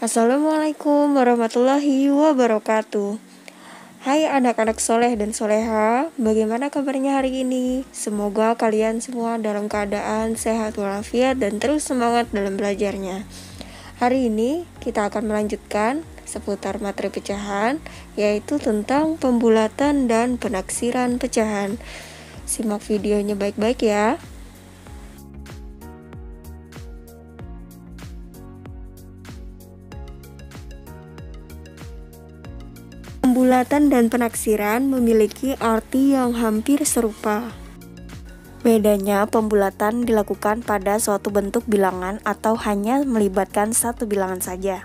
Assalamualaikum warahmatullahi wabarakatuh. Hai anak-anak soleh dan soleha, bagaimana kabarnya hari ini? Semoga kalian semua dalam keadaan sehat walafiat dan terus semangat dalam belajarnya. Hari ini kita akan melanjutkan seputar materi pecahan, yaitu tentang pembulatan dan penaksiran pecahan. Simak videonya baik-baik ya. Pembulatan dan penaksiran memiliki arti yang hampir serupa. Bedanya, pembulatan dilakukan pada suatu bentuk bilangan atau hanya melibatkan satu bilangan saja.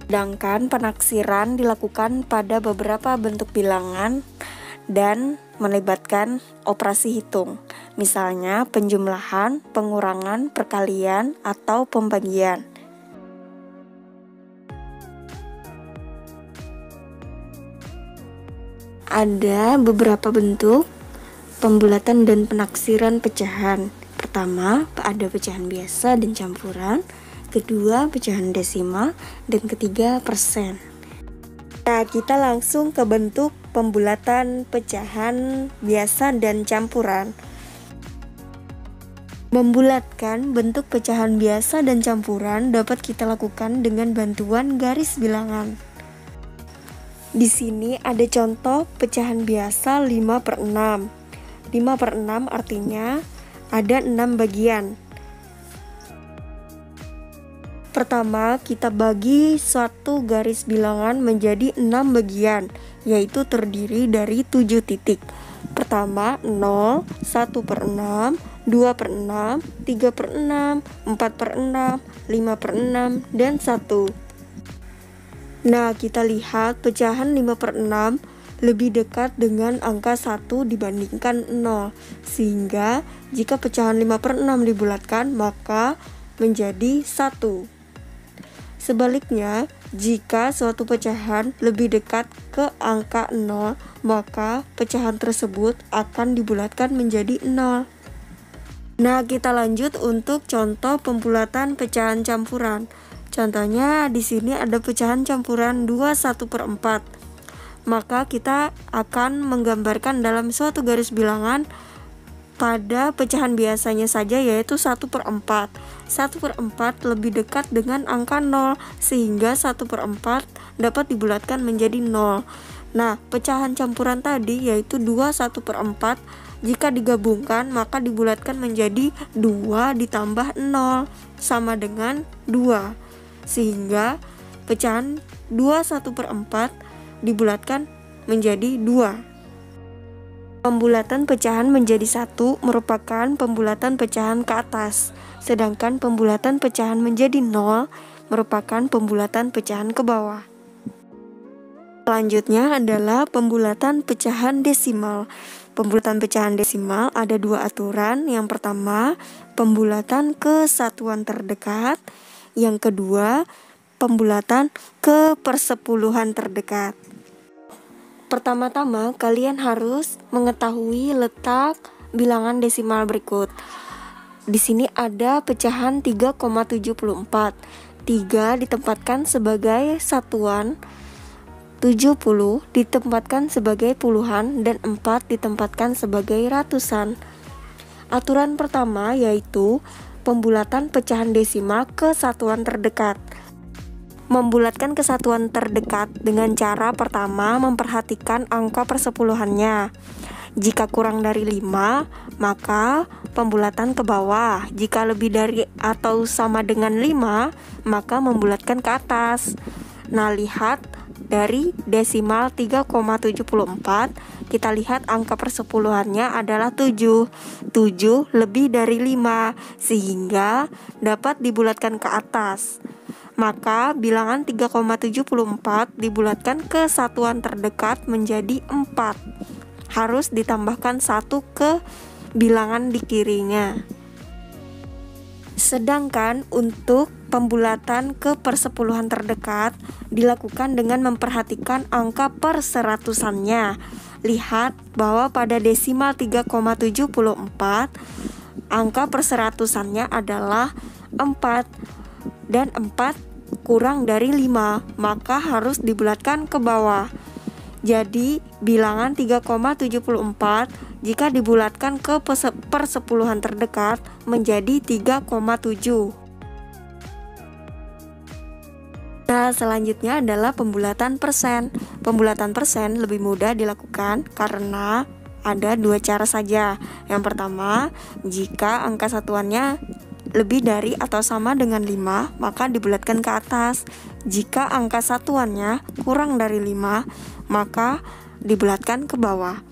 Sedangkan penaksiran dilakukan pada beberapa bentuk bilangan dan melibatkan operasi hitung. Misalnya penjumlahan, pengurangan, perkalian, atau pembagian. Ada beberapa bentuk pembulatan dan penaksiran pecahan. Pertama, ada pecahan biasa dan campuran. Kedua, pecahan desimal. Dan ketiga, persen. Nah, kita langsung ke bentuk pembulatan pecahan biasa dan campuran. Membulatkan bentuk pecahan biasa dan campuran dapat kita lakukan dengan bantuan garis bilangan. Di sini ada contoh pecahan biasa 5/6. 5/6 artinya ada 6 bagian. Pertama, kita bagi satu garis bilangan menjadi 6 bagian, yaitu terdiri dari 7 titik. Pertama, 0, 1/6, 2/6, 3/6, 4/6, 5/6, dan 1. Nah, kita lihat pecahan 5/6 lebih dekat dengan angka 1 dibandingkan 0. Sehingga jika pecahan 5/6 dibulatkan, maka menjadi 1. Sebaliknya, jika suatu pecahan lebih dekat ke angka 0, maka pecahan tersebut akan dibulatkan menjadi 0. Nah, kita lanjut untuk contoh pembulatan pecahan campuran. Contohnya di sini ada pecahan campuran 21/4. Maka kita akan menggambarkan dalam suatu garis bilangan pada pecahan biasanya saja, yaitu 1/4. 1/4 lebih dekat dengan angka 0, sehingga 1/4 dapat dibulatkan menjadi 0. Nah, pecahan campuran tadi yaitu 21/4, jika digabungkan maka dibulatkan menjadi 2 ditambah 0 sama dengan 2. Sehingga pecahan 21/4 dibulatkan menjadi 2. Pembulatan pecahan menjadi 1 merupakan pembulatan pecahan ke atas, sedangkan pembulatan pecahan menjadi 0 merupakan pembulatan pecahan ke bawah. Selanjutnya adalah pembulatan pecahan desimal. Pembulatan pecahan desimal ada 2 aturan. Yang pertama, pembulatan ke satuan terdekat. Yang kedua, pembulatan ke persepuluhan terdekat. Pertama-tama, kalian harus mengetahui letak bilangan desimal berikut. Di sini ada pecahan 3,74. 3 ditempatkan sebagai satuan, 70 ditempatkan sebagai puluhan, dan 4 ditempatkan sebagai ratusan. Aturan pertama yaitu pembulatan pecahan desimal ke satuan terdekat. Membulatkan ke satuan terdekat dengan cara pertama memperhatikan angka persepuluhannya. Jika kurang dari 5, maka pembulatan ke bawah. Jika lebih dari atau sama dengan 5, maka membulatkan ke atas. Nah, lihat dari desimal 3,74, kita lihat angka persepuluhannya adalah 7. 7 lebih dari 5, sehingga dapat dibulatkan ke atas. Maka bilangan 3,74 dibulatkan ke satuan terdekat menjadi 4. Harus ditambahkan 1 ke bilangan di kirinya. Sedangkan untuk pembulatan ke persepuluhan terdekat dilakukan dengan memperhatikan angka perseratusannya. Lihat bahwa pada desimal 3,74 angka perseratusannya adalah 4. Dan 4 kurang dari 5, maka harus dibulatkan ke bawah. Jadi bilangan 3,74 jika dibulatkan ke persepuluhan terdekat menjadi 3,7. Nah, selanjutnya adalah pembulatan persen. Pembulatan persen lebih mudah dilakukan karena ada dua cara saja. Yang pertama, jika angka satuannya lebih dari atau sama dengan 5, maka dibulatkan ke atas. Jika angka satuannya kurang dari 5, maka dibulatkan ke bawah.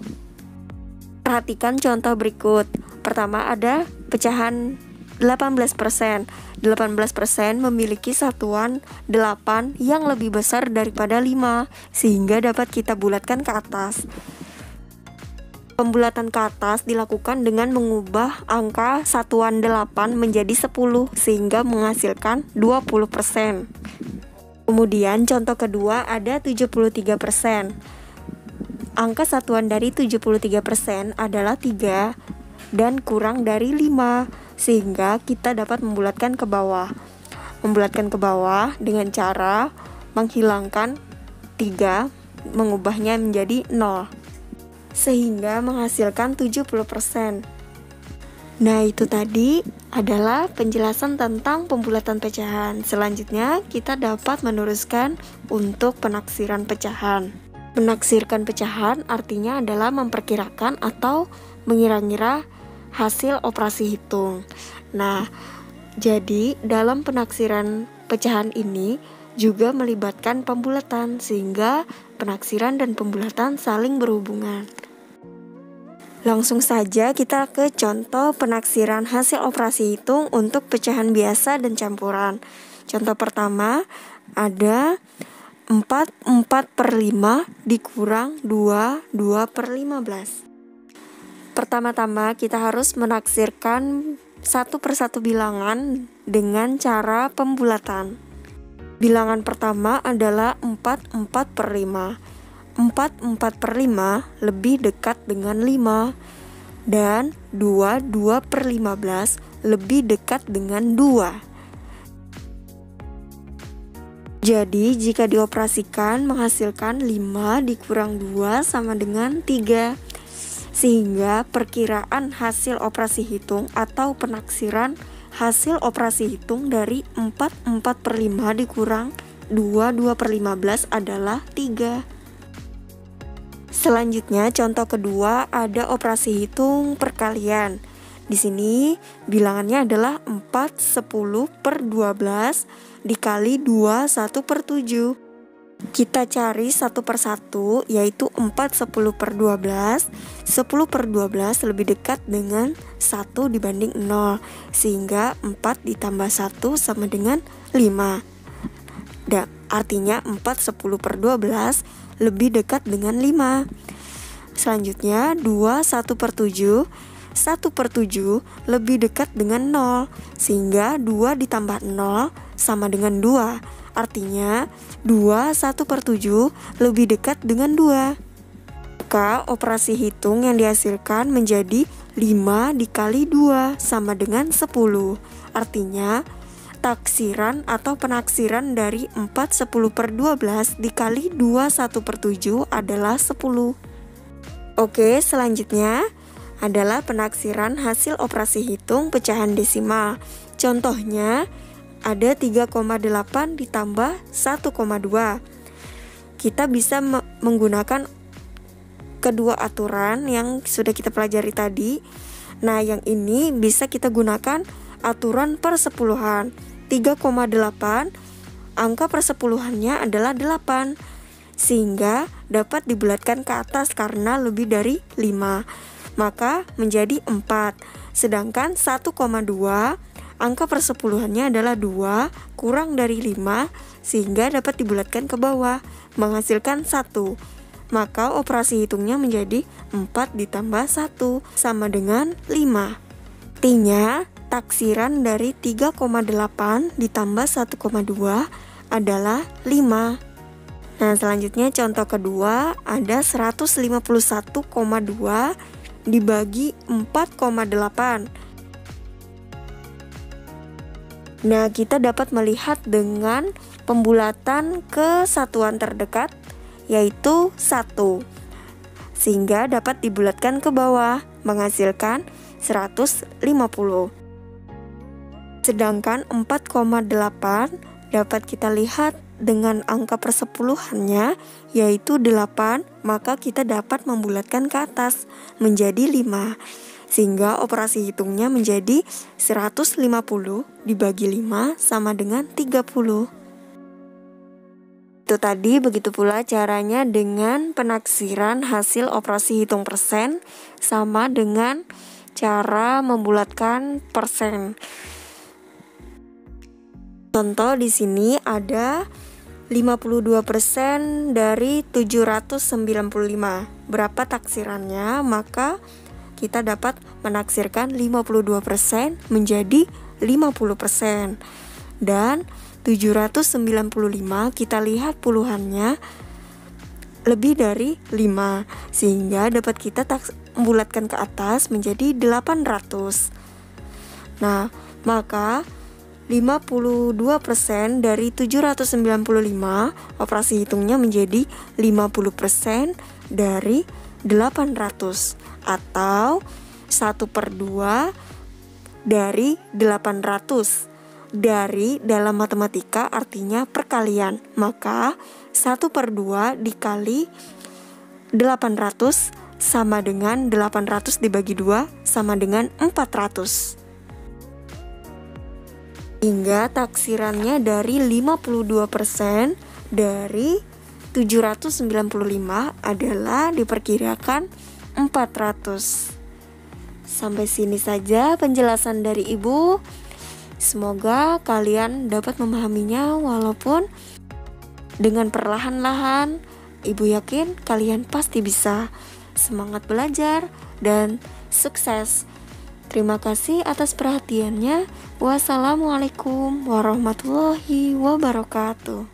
Perhatikan contoh berikut. Pertama ada pecahan 18%. 18% memiliki satuan 8 yang lebih besar daripada 5, sehingga dapat kita bulatkan ke atas. Pembulatan ke atas dilakukan dengan mengubah angka satuan 8 menjadi 10 sehingga menghasilkan 20%. Kemudian contoh kedua ada 73%. Angka satuan dari 73% adalah 3 dan kurang dari 5 sehingga kita dapat membulatkan ke bawah. Membulatkan ke bawah dengan cara menghilangkan 3, mengubahnya menjadi 0. Sehingga menghasilkan 70%. Nah, itu tadi adalah penjelasan tentang pembulatan pecahan. Selanjutnya, kita dapat meneruskan untuk penaksiran pecahan. Menaksirkan pecahan artinya adalah memperkirakan atau mengira-ngira hasil operasi hitung. Nah, jadi dalam penaksiran pecahan ini juga melibatkan pembulatan, sehingga penaksiran dan pembulatan saling berhubungan. Langsung saja kita ke contoh penaksiran hasil operasi hitung untuk pecahan biasa dan campuran. Contoh pertama ada 4/5 dikurang 2/15. Pertama-tama kita harus menaksirkan satu persatu bilangan dengan cara pembulatan. Bilangan pertama adalah 4/5. 4/5 lebih dekat dengan 5 dan 2/15 lebih dekat dengan 2. Jadi jika dioperasikan menghasilkan 5 dikurang 2 sama dengan 3. Sehingga perkiraan hasil operasi hitung atau penaksiran hasil operasi hitung dari 4/5 dikurang 2/15 adalah 3. Selanjutnya contoh kedua ada operasi hitung perkalian. Di sini bilangannya adalah 4/10/12 dikali 21/7. Kita cari satu persatu, yaitu 4/10/12. 10/12 lebih dekat dengan 1 dibanding 0, sehingga 4 ditambah 1 sama dengan 5. Artinya 4/10/12 lebih dekat dengan 5. Selanjutnya 2/1/7. 1/7 lebih dekat dengan 0, sehingga 2 ditambah 0 sama dengan 2. Artinya 2/1/7 lebih dekat dengan 2. Maka operasi hitung yang dihasilkan menjadi 5 dikali 2 sama dengan 10. Artinya taksiran atau penaksiran dari 4/10/12 dikali 2/1/7 adalah 10. Oke, selanjutnya adalah penaksiran hasil operasi hitung pecahan desimal. Contohnya ada 3,8 ditambah 1,2. Kita bisa menggunakan kedua aturan yang sudah kita pelajari tadi. Nah, yang ini bisa kita gunakan aturan persepuluhan. 3,8 angka persepuluhannya adalah 8, sehingga dapat dibulatkan ke atas karena lebih dari 5, maka menjadi 4. Sedangkan 1,2 angka persepuluhannya adalah 2 kurang dari 5, sehingga dapat dibulatkan ke bawah menghasilkan 1. Maka operasi hitungnya menjadi 4 ditambah 1 sama dengan 5. Artinya taksiran dari 3,8 ditambah 1,2 adalah 5. Nah, selanjutnya contoh kedua ada 151,2 dibagi 4,8. Nah, kita dapat melihat dengan pembulatan ke satuan terdekat, yaitu 1, sehingga dapat dibulatkan ke bawah, menghasilkan 150. Sedangkan 4,8 dapat kita lihat dengan angka persepuluhannya, yaitu 8, maka kita dapat membulatkan ke atas menjadi 5. Sehingga operasi hitungnya menjadi 150 dibagi 5 sama dengan 30. Itu tadi, begitu pula caranya dengan penaksiran hasil operasi hitung persen sama dengan cara membulatkan persen. Contoh di sini ada 52% dari 795. Berapa taksirannya? Maka kita dapat menaksirkan 52% menjadi 50%. Dan 795 kita lihat puluhannya lebih dari 5, sehingga dapat kita membulatkan ke atas menjadi 800. Nah, maka 52% dari 795, operasi hitungnya menjadi 50% dari 800, atau 1/2 dari 800. Dari dalam matematika artinya perkalian, maka 1/2 dikali 800 sama dengan 800 dibagi 2 sama dengan 400. Hingga taksirannya dari 52% dari 795 adalah diperkirakan 400. Sampai sini saja penjelasan dari Ibu. Semoga kalian dapat memahaminya, walaupun dengan perlahan-lahan. Ibu yakin kalian pasti bisa. Semangat belajar dan sukses. Terima kasih atas perhatiannya. Wassalamualaikum warahmatullahi wabarakatuh.